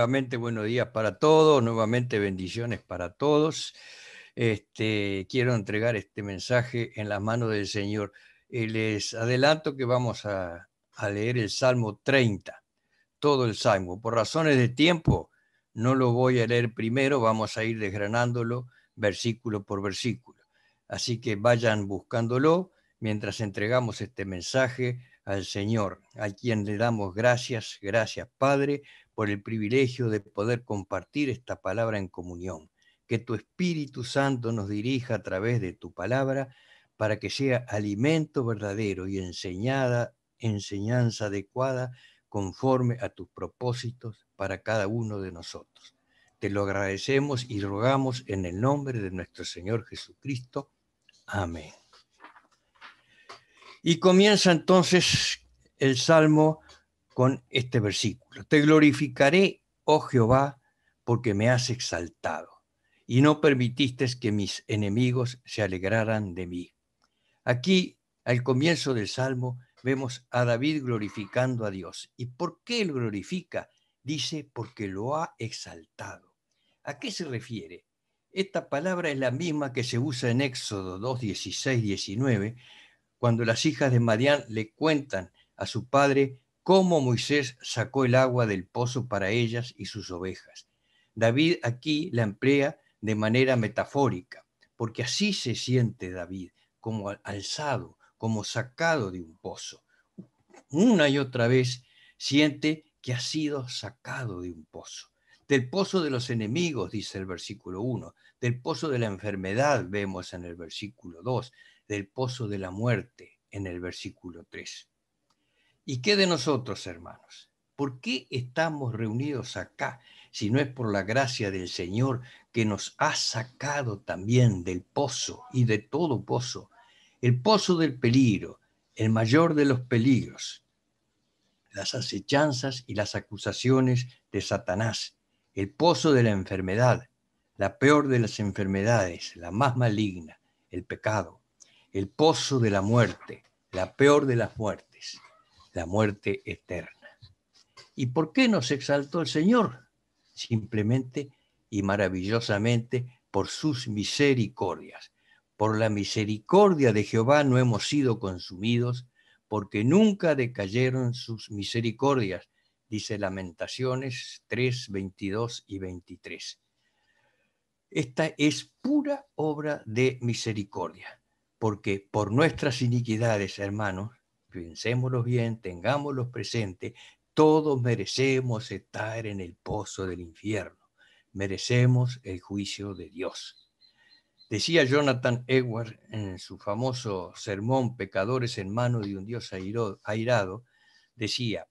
nuevamente buenos días para todos, nuevamente bendiciones para todos. Quiero entregar este mensaje en las manos del Señor. Les adelanto que vamos a leer el Salmo 30, todo el Salmo. Por razones de tiempo, no lo voy a leer primero, vamos a ir desgranándolo versículo por versículo. Así que vayan buscándolo mientras entregamos este mensaje al Señor, a quien le damos gracias, gracias Padre, por el privilegio de poder compartir esta palabra en comunión. Que tu Espíritu Santo nos dirija a través de tu palabra para que sea alimento verdadero y enseñanza adecuada conforme a tus propósitos para cada uno de nosotros. Te lo agradecemos y rogamos en el nombre de nuestro Señor Jesucristo. Amén. Y comienza entonces el Salmo con este versículo. Te glorificaré, oh Jehová, porque me has exaltado, y no permitiste que mis enemigos se alegraran de mí. Aquí, al comienzo del Salmo, vemos a David glorificando a Dios. ¿Y por qué lo glorifica? Dice, porque lo ha exaltado. ¿A qué se refiere? Esta palabra es la misma que se usa en Éxodo 2, 16, 19, cuando las hijas de Madián le cuentan a su padre cómo Moisés sacó el agua del pozo para ellas y sus ovejas. David aquí la emplea de manera metafórica, porque así se siente David, como alzado, como sacado de un pozo. Una y otra vez siente que ha sido sacado de un pozo. Del pozo de los enemigos, dice el versículo 1, del pozo de la enfermedad, vemos en el versículo 2, del pozo de la muerte, en el versículo 3. ¿Y qué de nosotros, hermanos? ¿Por qué estamos reunidos acá si no es por la gracia del Señor que nos ha sacado también del pozo y de todo pozo? El pozo del peligro, el mayor de los peligros, las acechanzas y las acusaciones de Satanás, el pozo de la enfermedad, la peor de las enfermedades, la más maligna, el pecado, el pozo de la muerte, la peor de las muertes, la muerte eterna. ¿Y por qué nos exaltó el Señor? Simplemente y maravillosamente por sus misericordias. Por la misericordia de Jehová no hemos sido consumidos, porque nunca decayeron sus misericordias, dice Lamentaciones 3, 22 y 23. Esta es pura obra de misericordia, porque por nuestras iniquidades, hermanos, pensémoslo bien, tengámoslos presente, todos merecemos estar en el pozo del infierno, merecemos el juicio de Dios. Decía Jonathan Edwards en su famoso sermón Pecadores en manos de un Dios airado, decía,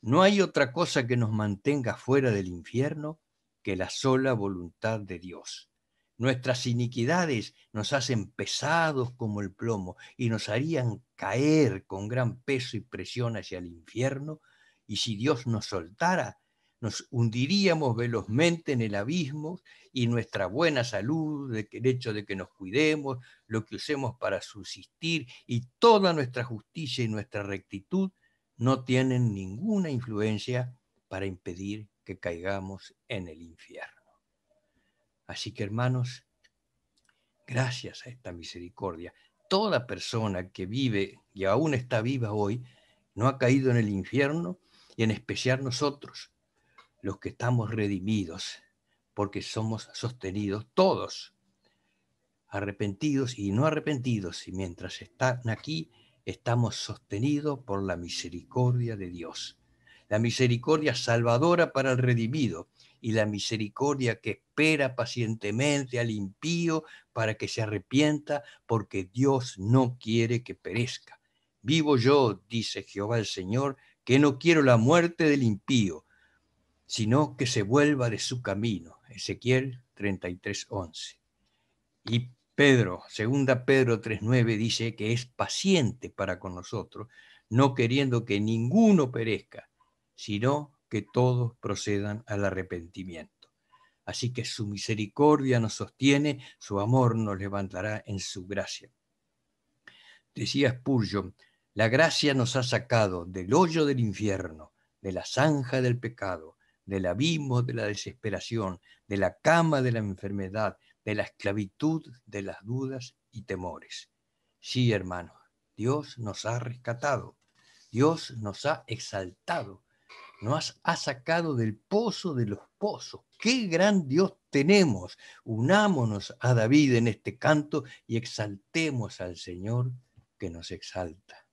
no hay otra cosa que nos mantenga fuera del infierno que la sola voluntad de Dios. Nuestras iniquidades nos hacen pesados como el plomo y nos harían caer con gran peso y presión hacia el infierno, y si Dios nos soltara, nos hundiríamos velozmente en el abismo y nuestra buena salud, el hecho de que nos cuidemos, lo que usemos para subsistir y toda nuestra justicia y nuestra rectitud no tienen ninguna influencia para impedir que caigamos en el infierno. Así que, hermanos, gracias a esta misericordia, toda persona que vive y aún está viva hoy no ha caído en el infierno, y en especial nosotros, los que estamos redimidos, porque somos sostenidos todos, arrepentidos y no arrepentidos, y mientras están aquí, estamos sostenidos por la misericordia de Dios. La misericordia salvadora para el redimido y la misericordia que espera pacientemente al impío para que se arrepienta, porque Dios no quiere que perezca. Vivo yo, dice Jehová el Señor, que no quiero la muerte del impío, sino que se vuelva de su camino. Ezequiel 33:11. Y Pedro, 2 Pedro 3:9 dice que es paciente para con nosotros, no queriendo que ninguno perezca, sino que todos procedan al arrepentimiento. Así que su misericordia nos sostiene, su amor nos levantará en su gracia. Decía Spurgeon, la gracia nos ha sacado del hoyo del infierno, de la zanja del pecado, del abismo de la desesperación, de la cama de la enfermedad, de la esclavitud, de las dudas y temores. Sí, hermanos, Dios nos ha rescatado, Dios nos ha exaltado, nos ha sacado del pozo de los pozos. ¡Qué gran Dios tenemos! Unámonos a David en este canto y exaltemos al Señor que nos exalta.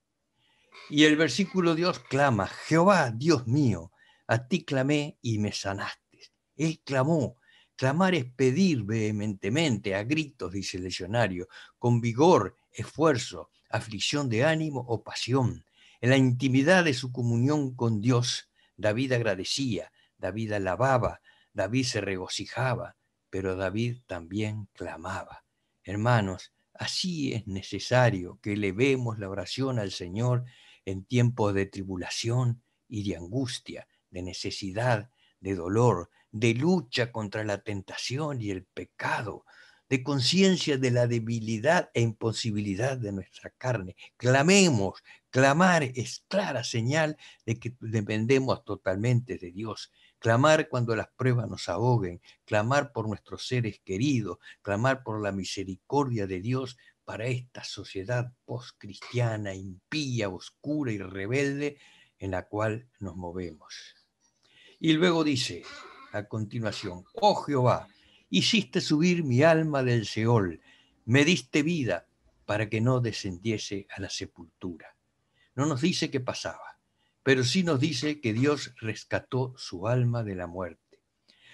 Y el versículo Dios clama: Jehová, Dios mío, a ti clamé y me sanaste. Él clamó. Clamar es pedir vehementemente, a gritos, dice el diccionario, con vigor, esfuerzo, aflicción de ánimo o pasión. En la intimidad de su comunión con Dios, David agradecía, David alababa, David se regocijaba, pero David también clamaba. Hermanos, así es necesario que elevemos la oración al Señor en tiempos de tribulación y de angustia, de necesidad, de dolor, de lucha contra la tentación y el pecado, de conciencia de la debilidad e imposibilidad de nuestra carne. Clamemos. Clamar es clara señal de que dependemos totalmente de Dios. Clamar cuando las pruebas nos ahoguen, clamar por nuestros seres queridos, clamar por la misericordia de Dios para esta sociedad postcristiana, impía, oscura y rebelde en la cual nos movemos. Y luego dice a continuación: oh Jehová, hiciste subir mi alma del Seol, me diste vida para que no descendiese a la sepultura. No nos dice qué pasaba, pero sí nos dice que Dios rescató su alma de la muerte.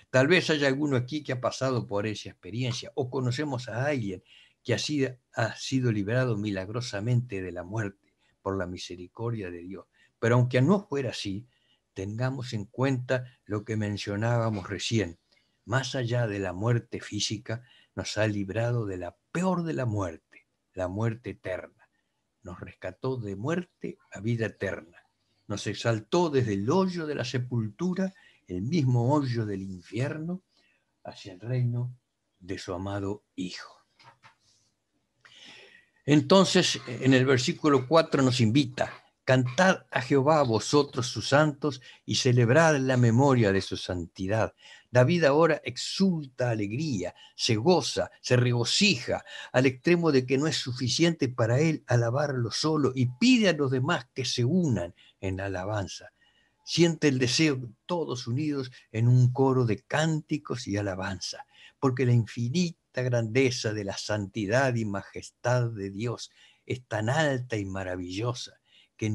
Tal vez haya alguno aquí que ha pasado por esa experiencia, o conocemos a alguien que ha sido liberado milagrosamente de la muerte por la misericordia de Dios. Pero aunque no fuera así, tengamos en cuenta lo que mencionábamos recién. Más allá de la muerte física, nos ha librado de la peor de la muerte eterna. Nos rescató de muerte a vida eterna. Nos exaltó desde el hoyo de la sepultura, el mismo hoyo del infierno, hacia el reino de su amado Hijo. Entonces, en el versículo 4 nos invita: cantad a Jehová vosotros sus santos y celebrad la memoria de su santidad. David ahora exulta alegría, se goza, se regocija, al extremo de que no es suficiente para él alabarlo solo, y pide a los demás que se unan en la alabanza. Siente el deseo de todos unidos en un coro de cánticos y alabanza, porque la infinita grandeza de la santidad y majestad de Dios es tan alta y maravillosa que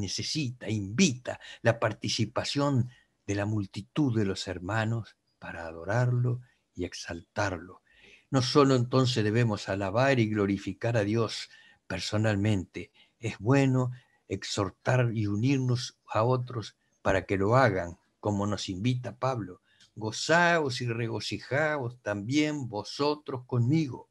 invita la participación de la multitud de los hermanos para adorarlo y exaltarlo. No solo entonces debemos alabar y glorificar a Dios personalmente, es bueno exhortar y unirnos a otros para que lo hagan, como nos invita Pablo: gozaos y regocijaos también vosotros conmigo.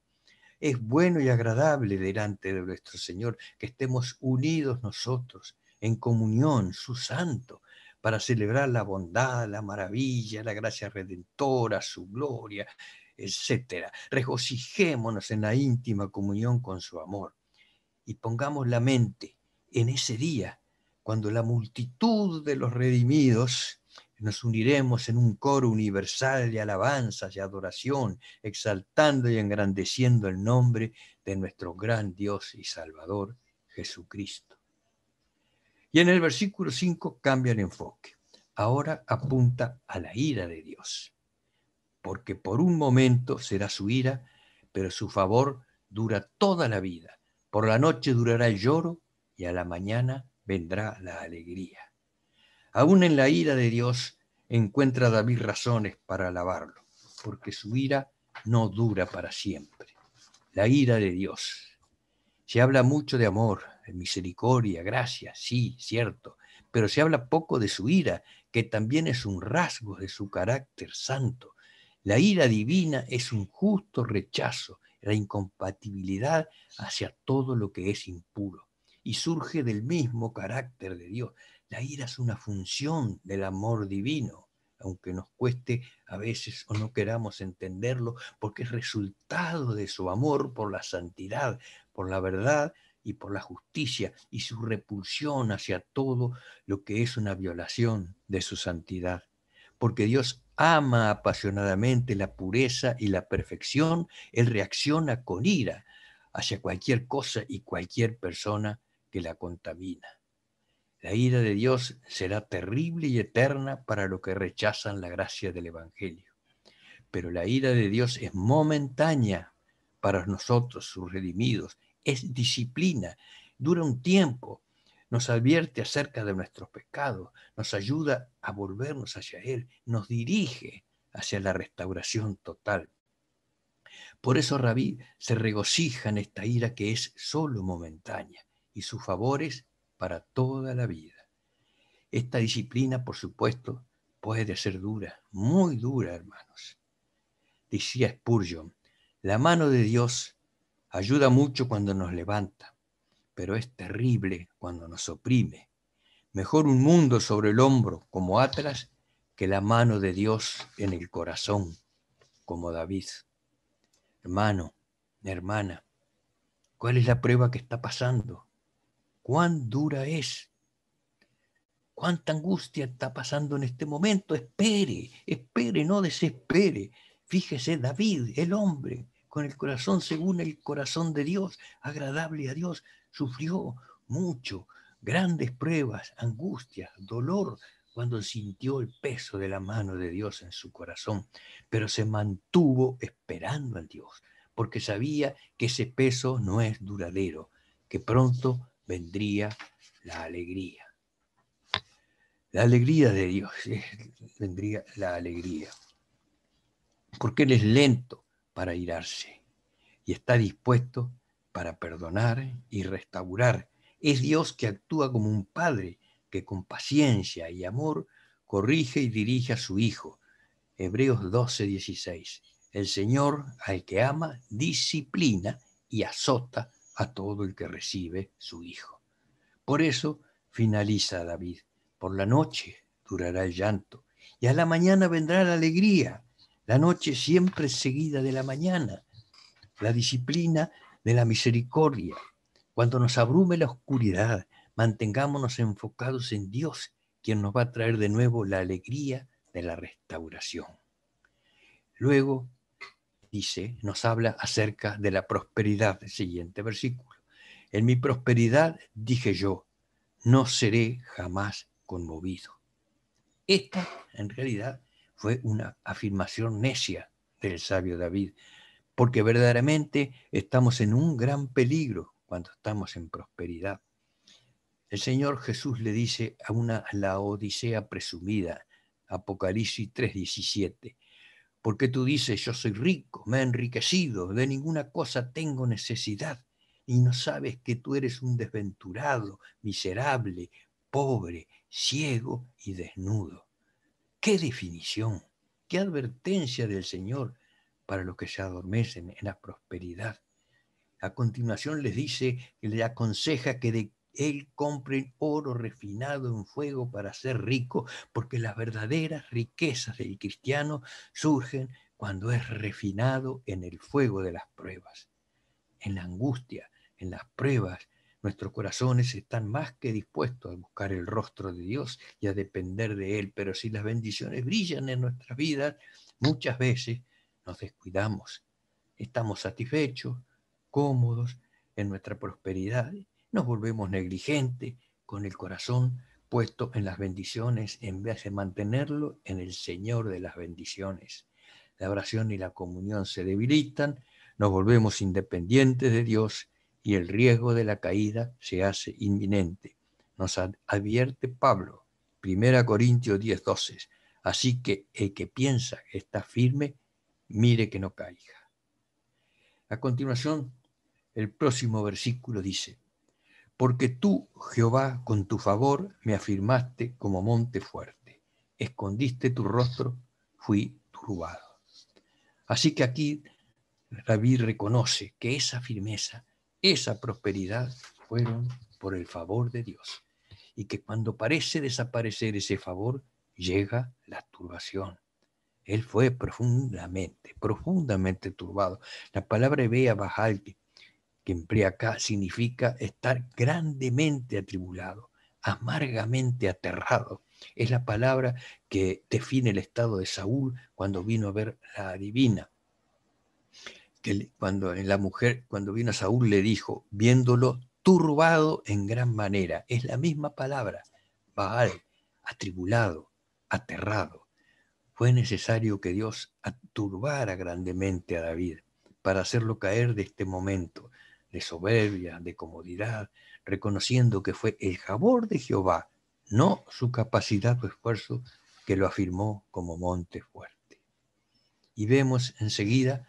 Es bueno y agradable delante de nuestro Señor que estemos unidos nosotros en comunión, su santo, para celebrar la bondad, la maravilla, la gracia redentora, su gloria, etc. Regocijémonos en la íntima comunión con su amor y pongamos la mente en ese día, cuando la multitud de los redimidos nos uniremos en un coro universal de alabanzas y adoración, exaltando y engrandeciendo el nombre de nuestro gran Dios y Salvador, Jesucristo. Y en el versículo 5 cambia el enfoque. Ahora apunta a la ira de Dios, porque por un momento será su ira, pero su favor dura toda la vida. Por la noche durará el lloro y a la mañana vendrá la alegría. Aún en la ira de Dios encuentra David razones para alabarlo, porque su ira no dura para siempre. La ira de Dios. Se habla mucho de amor, de misericordia, gracia, sí, cierto, pero se habla poco de su ira, que también es un rasgo de su carácter santo. La ira divina es un justo rechazo, la incompatibilidad hacia todo lo que es impuro, y surge del mismo carácter de Dios. La ira es una función del amor divino, aunque nos cueste a veces o no queramos entenderlo, porque es resultado de su amor por la santidad, por la verdad y por la justicia, y su repulsión hacia todo lo que es una violación de su santidad. Porque Dios ama apasionadamente la pureza y la perfección, Él reacciona con ira hacia cualquier cosa y cualquier persona que la contamina. La ira de Dios será terrible y eterna para los que rechazan la gracia del Evangelio. Pero la ira de Dios es momentánea para nosotros, sus redimidos. Es disciplina, dura un tiempo, nos advierte acerca de nuestros pecados, nos ayuda a volvernos hacia Él, nos dirige hacia la restauración total. Por eso Rabí se regocija en esta ira que es solo momentánea y sus favores para toda la vida. Esta disciplina, por supuesto, puede ser dura, muy dura, hermanos. Decía Spurgeon, la mano de Dios ayuda mucho cuando nos levanta, pero es terrible cuando nos oprime. Mejor un mundo sobre el hombro como Atlas que la mano de Dios en el corazón como David. Hermano, hermana, ¿cuál es la prueba que está pasando? ¿Cuán dura es? ¿Cuánta angustia está pasando en este momento? Espere, espere, no desespere. Fíjese, David, el hombre, con el corazón según el corazón de Dios, agradable a Dios, sufrió mucho, grandes pruebas, angustias, dolor, cuando sintió el peso de la mano de Dios en su corazón, pero se mantuvo esperando al Dios, porque sabía que ese peso no es duradero, que pronto vendría la alegría. La alegría de Dios, vendría la alegría. Porque Él es lento para irarse y está dispuesto para perdonar y restaurar. Es Dios que actúa como un padre que con paciencia y amor corrige y dirige a su Hijo. Hebreos 12:16. El Señor al que ama disciplina y azota a todo el que recibe su Hijo. Por eso finaliza David. Por la noche durará el llanto y a la mañana vendrá la alegría. La noche siempre es seguida de la mañana. La disciplina de la misericordia. Cuando nos abrume la oscuridad, mantengámonos enfocados en Dios, quien nos va a traer de nuevo la alegría de la restauración. Luego, dice, nos habla acerca de la prosperidad, el siguiente versículo. En mi prosperidad dije yo, no seré jamás conmovido. Esta, en realidad, fue una afirmación necia del sabio David, porque verdaderamente estamos en un gran peligro cuando estamos en prosperidad. El Señor Jesús le dice a una Laodicea presumida, Apocalipsis 3:17, porque tú dices, yo soy rico, me he enriquecido, de ninguna cosa tengo necesidad, y no sabes que tú eres un desventurado, miserable, pobre, ciego y desnudo. ¡Qué definición! ¡Qué advertencia del Señor para los que se adormecen en la prosperidad! A continuación les dice que le aconseja que de él compren oro refinado en fuego para ser rico, porque las verdaderas riquezas del cristiano surgen cuando es refinado en el fuego de las pruebas. En la angustia, en las pruebas, nuestros corazones están más que dispuestos a buscar el rostro de Dios y a depender de Él, pero si las bendiciones brillan en nuestras vidas, muchas veces nos descuidamos, estamos satisfechos, cómodos en nuestra prosperidad, nos volvemos negligentes con el corazón puesto en las bendiciones en vez de mantenerlo en el Señor de las bendiciones. La oración y la comunión se debilitan, nos volvemos independientes de Dios y el riesgo de la caída se hace inminente. Nos advierte Pablo, 1 Corintios 10:12. Así que el que piensa que está firme, mire que no caiga. A continuación, el próximo versículo dice, porque tú, Jehová, con tu favor me afirmaste como monte fuerte, escondiste tu rostro, fui turbado. Así que aquí David reconoce que esa firmeza, esa prosperidad fueron por el favor de Dios y que cuando parece desaparecer ese favor, llega la turbación. Él fue profundamente turbado. La palabra hebrea bajal que emplea acá significa estar grandemente atribulado, amargamente aterrado. Es la palabra que define el estado de Saúl cuando vino a ver la adivina. Cuando vino a Saúl le dijo, viéndolo turbado en gran manera. Es la misma palabra, Baal, atribulado, aterrado. Fue necesario que Dios turbara grandemente a David para hacerlo caer de este momento de soberbia, de comodidad, reconociendo que fue el favor de Jehová, no su capacidad o esfuerzo, que lo afirmó como monte fuerte. Y vemos enseguida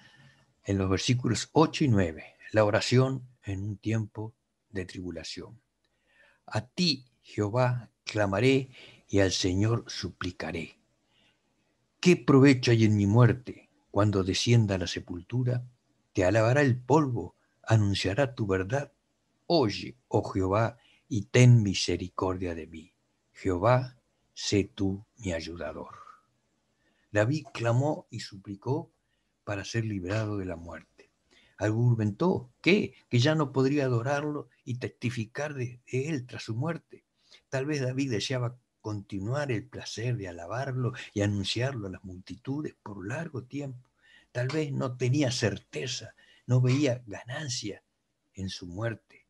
en los versículos 8 y 9 la oración en un tiempo de tribulación. A ti, Jehová, clamaré y al Señor suplicaré. ¿Qué provecho hay en mi muerte? Cuando descienda a la sepultura, te alabará el polvo, anunciará tu verdad. Oye, oh Jehová, y ten misericordia de mí. Jehová, sé tú mi ayudador. David clamó y suplicó para ser librado de la muerte. Argumentó que ya no podría adorarlo y testificar de él tras su muerte. Tal vez David deseaba continuar el placer de alabarlo y anunciarlo a las multitudes por largo tiempo. Tal vez no tenía certeza, no veía ganancia en su muerte.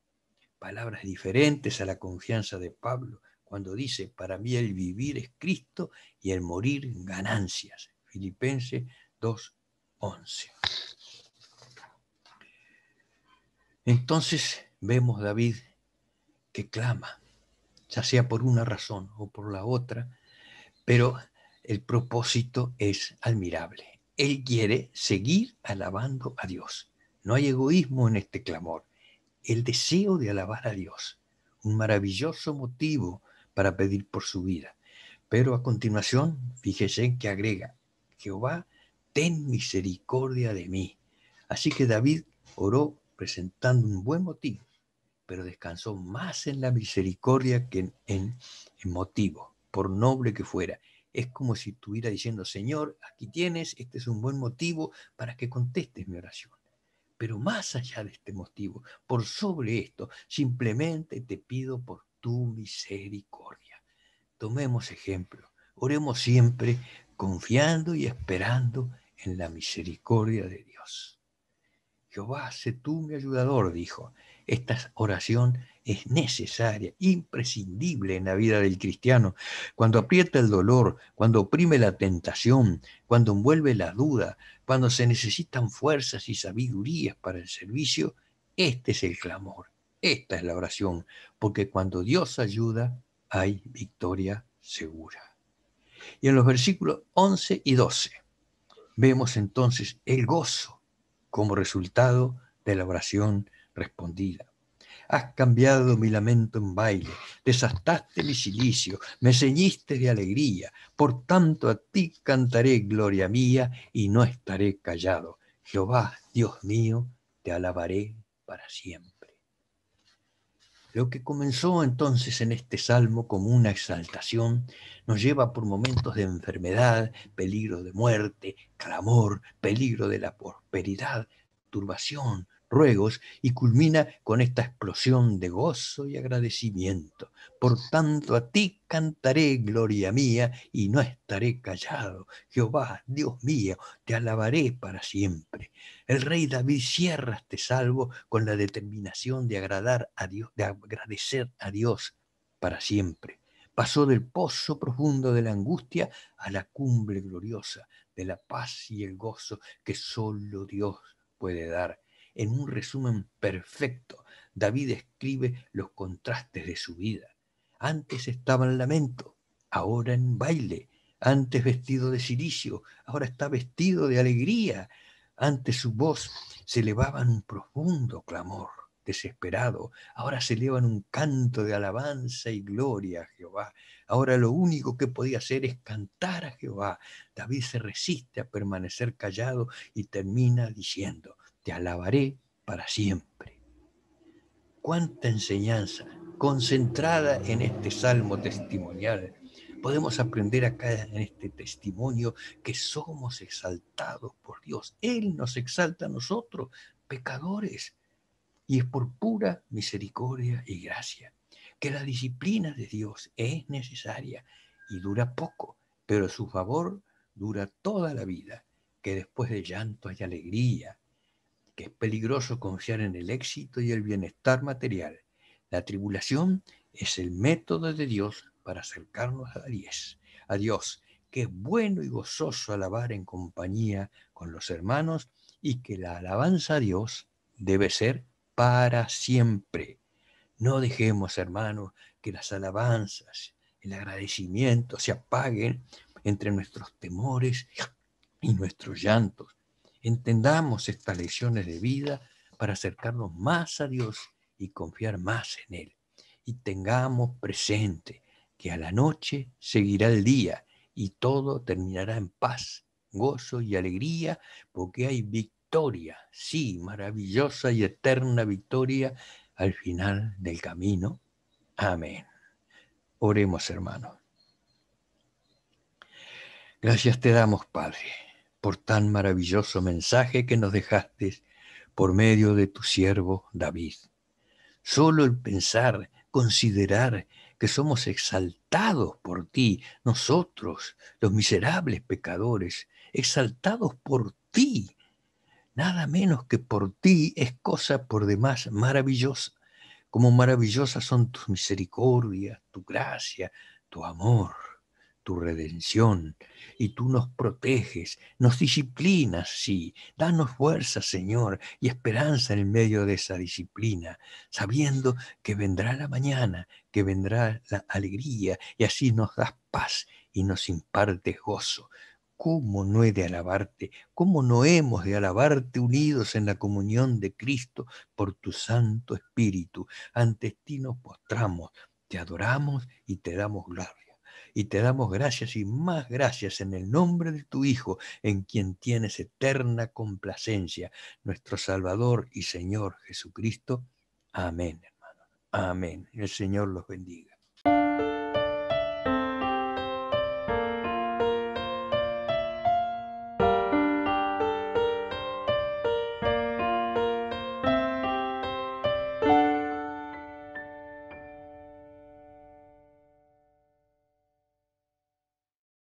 Palabras diferentes a la confianza de Pablo cuando dice, para mí el vivir es Cristo y el morir ganancias. Filipenses 2:11. Entonces vemos David que clama, ya sea por una razón o por la otra, pero el propósito es admirable. Él quiere seguir alabando a Dios. No hay egoísmo en este clamor. El deseo de alabar a Dios, un maravilloso motivo para pedir por su vida. Pero a continuación, fíjese que agrega, Jehová, ten misericordia de mí. Así que David oró presentando un buen motivo, pero descansó más en la misericordia que en motivo, por noble que fuera. Es como si estuviera diciendo, Señor, aquí tienes, este es un buen motivo para que contestes mi oración. Pero más allá de este motivo, por sobre esto, simplemente te pido por tu misericordia. Tomemos ejemplo, oremos siempre confiando y esperando en la misericordia de Dios. Jehová, sé tú mi ayudador, dijo. Esta oración es necesaria, imprescindible en la vida del cristiano. Cuando aprieta el dolor, cuando oprime la tentación, cuando envuelve la duda, cuando se necesitan fuerzas y sabidurías para el servicio, este es el clamor, esta es la oración, porque cuando Dios ayuda, hay victoria segura. Y en los versículos 11 y 12 vemos entonces el gozo como resultado de la oración respondida. Has cambiado mi lamento en baile, desastaste mi cilicio, me ceñiste de alegría. Por tanto a ti cantaré gloria mía y no estaré callado. Jehová, Dios mío, te alabaré para siempre. Lo que comenzó entonces en este salmo como una exaltación nos lleva por momentos de enfermedad, peligro de muerte, clamor, peligro de la prosperidad, turbación, ruegos, y culmina con esta explosión de gozo y agradecimiento. Por tanto, a ti cantaré gloria mía y no estaré callado. Jehová, Dios mío, te alabaré para siempre. El rey David cierra este salmo con la determinación de agradar a Dios, de agradecer a Dios para siempre. Pasó del pozo profundo de la angustia a la cumbre gloriosa de la paz y el gozo que solo Dios puede dar. En un resumen perfecto, David escribe los contrastes de su vida. Antes estaba en lamento, ahora en baile. Antes vestido de cilicio, ahora está vestido de alegría. Antes su voz se elevaba en un profundo clamor desesperado. Ahora se eleva en un canto de alabanza y gloria a Jehová. Ahora lo único que podía hacer es cantar a Jehová. David se resiste a permanecer callado y termina diciendo, te alabaré para siempre. Cuánta enseñanza concentrada en este salmo testimonial. Podemos aprender acá en este testimonio que somos exaltados por Dios. Él nos exalta a nosotros, pecadores, y es por pura misericordia y gracia. Que la disciplina de Dios es necesaria, y dura poco, pero su favor dura toda la vida, que después del llanto hay alegría, que es peligroso confiar en el éxito y el bienestar material. La tribulación es el método de Dios para acercarnos a Dios, que es bueno y gozoso alabar en compañía con los hermanos y que la alabanza a Dios debe ser para siempre. No dejemos, hermanos, que las alabanzas, el agradecimiento se apaguen entre nuestros temores y nuestros llantos. Entendamos estas lecciones de vida para acercarnos más a Dios y confiar más en Él. Y tengamos presente que a la noche seguirá el día y todo terminará en paz, gozo y alegría, porque hay victoria, sí, maravillosa y eterna victoria al final del camino. Amén. Oremos, hermanos. Gracias te damos, Padre, por tan maravilloso mensaje que nos dejaste por medio de tu siervo David. Solo el pensar, considerar que somos exaltados por ti, nosotros, los miserables pecadores, exaltados por ti, nada menos que por ti, es cosa por demás maravillosa. Como maravillosas son tus misericordias, tu gracia, tu amor, tu redención, y tú nos proteges, nos disciplinas, sí. Danos fuerza, Señor, y esperanza en medio de esa disciplina, sabiendo que vendrá la mañana, que vendrá la alegría, y así nos das paz y nos impartes gozo. ¿Cómo no he de alabarte? ¿Cómo no hemos de alabarte unidos en la comunión de Cristo por tu Santo Espíritu? Ante ti nos postramos, te adoramos y te damos gloria. Y te damos gracias y más gracias en el nombre de tu Hijo, en quien tienes eterna complacencia, nuestro Salvador y Señor Jesucristo. Amén, hermano. Amén. El Señor los bendiga.